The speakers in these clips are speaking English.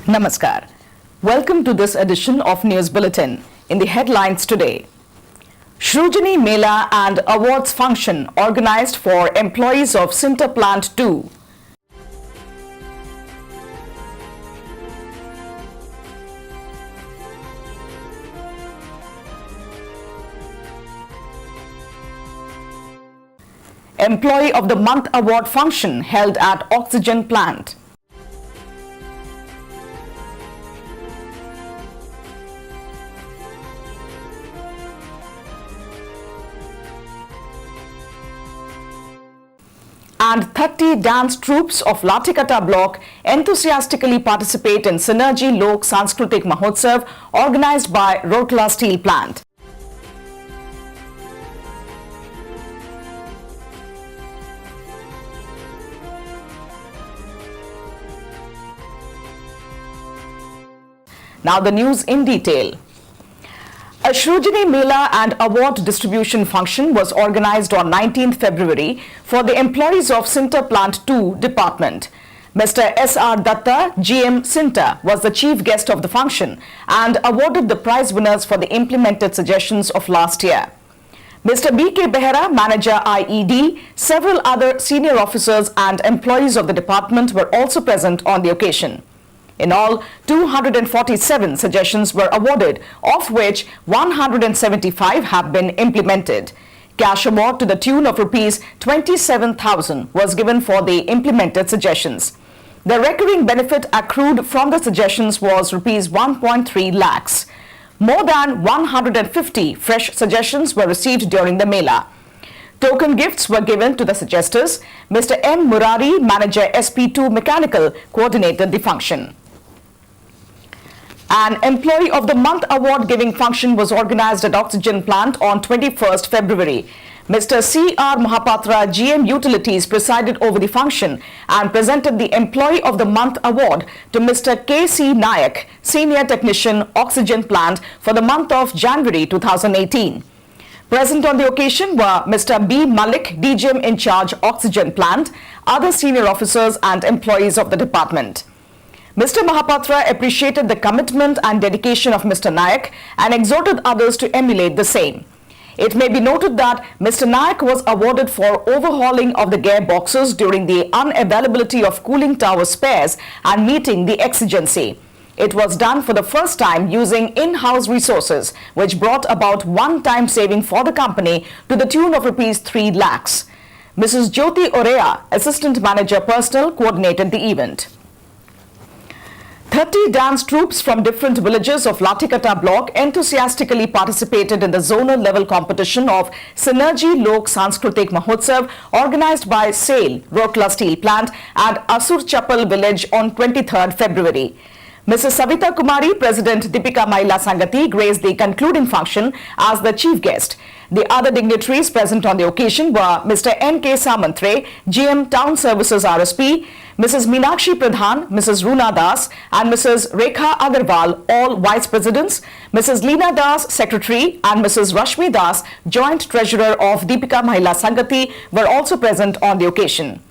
Namaskar. Welcome to this edition of News Bulletin. In the headlines today, Shrujani Mela and Awards Function organized for employees of Sinter Plant 2. Employee of the Month Award Function held at Oxygen Plant. And 30 dance troupes of Latikata block enthusiastically participate in Synergy Lok Sanskritik Mahotsav organized by Rourkela Steel Plant. Now the news in detail. A Shrujani Mela and award distribution function was organized on 19th February for the employees of Sinter Plant 2 department. Mr. S.R. Datta, GM Sinter, was the chief guest of the function and awarded the prize winners for the implemented suggestions of last year. Mr. B.K. Behera, manager IED, several other senior officers and employees of the department were also present on the occasion. In all, 247 suggestions were awarded, of which 175 have been implemented. Cash award to the tune of Rs 27,000 was given for the implemented suggestions. The recurring benefit accrued from the suggestions was Rs 1.3 lakhs. More than 150 fresh suggestions were received during the Mela. Token gifts were given to the suggesters. Mr. M. Murari, manager SP2 Mechanical, coordinated the function. An Employee of the Month award giving function was organized at Oxygen Plant on 21st February. Mr. C.R. Mahapatra, GM Utilities, presided over the function and presented the Employee of the Month award to Mr. K.C. Nayak, Senior Technician, Oxygen Plant, for the month of January 2018. Present on the occasion were Mr. B. Malik, DGM in charge, Oxygen Plant, other senior officers and employees of the department. Mr. Mahapatra appreciated the commitment and dedication of Mr. Nayak and exhorted others to emulate the same. It may be noted that Mr. Nayak was awarded for overhauling of the gearboxes during the unavailability of cooling tower spares and meeting the exigency. It was done for the first time using in-house resources, which brought about one-time saving for the company to the tune of Rs 3 lakhs. Mrs. Jyoti Orea, Assistant Manager Personnel, coordinated the event. 30 dance troupes from different villages of Latikata block enthusiastically participated in the zonal level competition of Synergy Lok Sanskritik Mahotsav organized by SAIL, Rourkela Steel Plant, at Asur Chapal village on 23rd February. Mrs. Savita Kumari, President Deepika Mahila Sangati, graced the concluding function as the chief guest. The other dignitaries present on the occasion were Mr. N.K. Samantre, GM Town Services RSP, Mrs. Meenakshi Pradhan, Mrs. Runa Das and Mrs. Rekha Agarwal, all Vice Presidents, Mrs. Leena Das, Secretary, and Mrs. Rashmi Das, Joint Treasurer of Deepika Mahila Sangati, were also present on the occasion.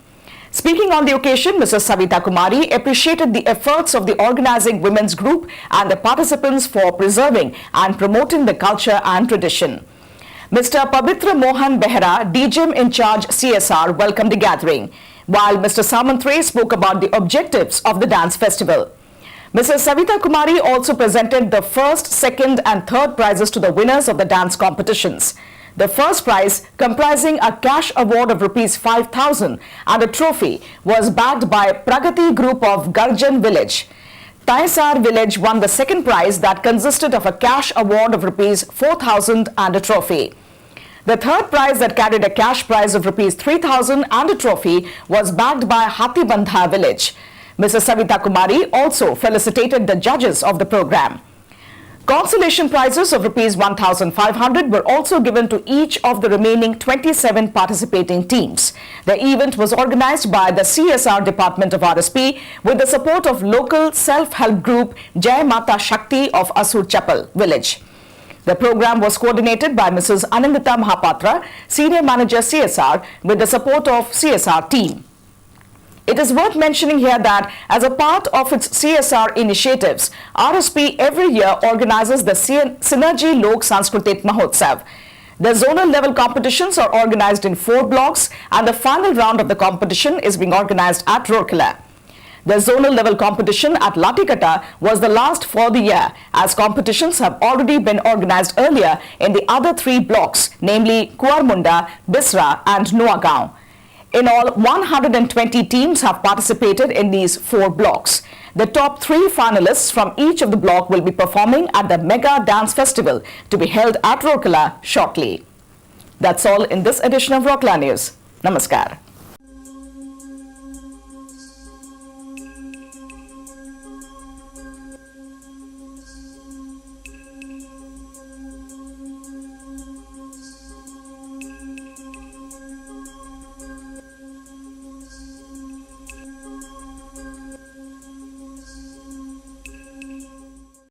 Speaking on the occasion, Mrs. Savita Kumari appreciated the efforts of the organizing women's group and the participants for preserving and promoting the culture and tradition. Mr. Pavitra Mohan Behera, DGM in charge CSR, welcomed the gathering, while Mr. Samantre spoke about the objectives of the dance festival. Mrs. Savita Kumari also presented the first, second and third prizes to the winners of the dance competitions. The first prize, comprising a cash award of Rs 5,000 and a trophy, was bagged by Pragati Group of Garjan Village. Taisar Village won the second prize, that consisted of a cash award of Rs 4,000 and a trophy. The third prize, that carried a cash prize of Rs 3,000 and a trophy, was bagged by Hatibandha Village. Mrs. Savita Kumari also felicitated the judges of the program. Consolation prizes of Rs 1,500 were also given to each of the remaining 27 participating teams. The event was organized by the CSR Department of RSP with the support of local self-help group Jai Mata Shakti of Asur Chapal village. The program was coordinated by Mrs. Anandita Mahapatra, Senior Manager CSR, with the support of CSR team. It is worth mentioning here that as a part of its CSR initiatives, RSP every year organizes the Synergy Lok Sanskritik Mahotsav. The zonal level competitions are organized in 4 blocks and the final round of the competition is being organized at Rourkela. The zonal level competition at Latikata was the last for the year, as competitions have already been organized earlier in the other 3 blocks, namely Kuarmunda, Bisra and Nuagaon. In all, 120 teams have participated in these 4 blocks. The top 3 finalists from each of the block will be performing at the Mega Dance Festival to be held at Rourkela shortly. That's all in this edition of Rourkela News. Namaskar.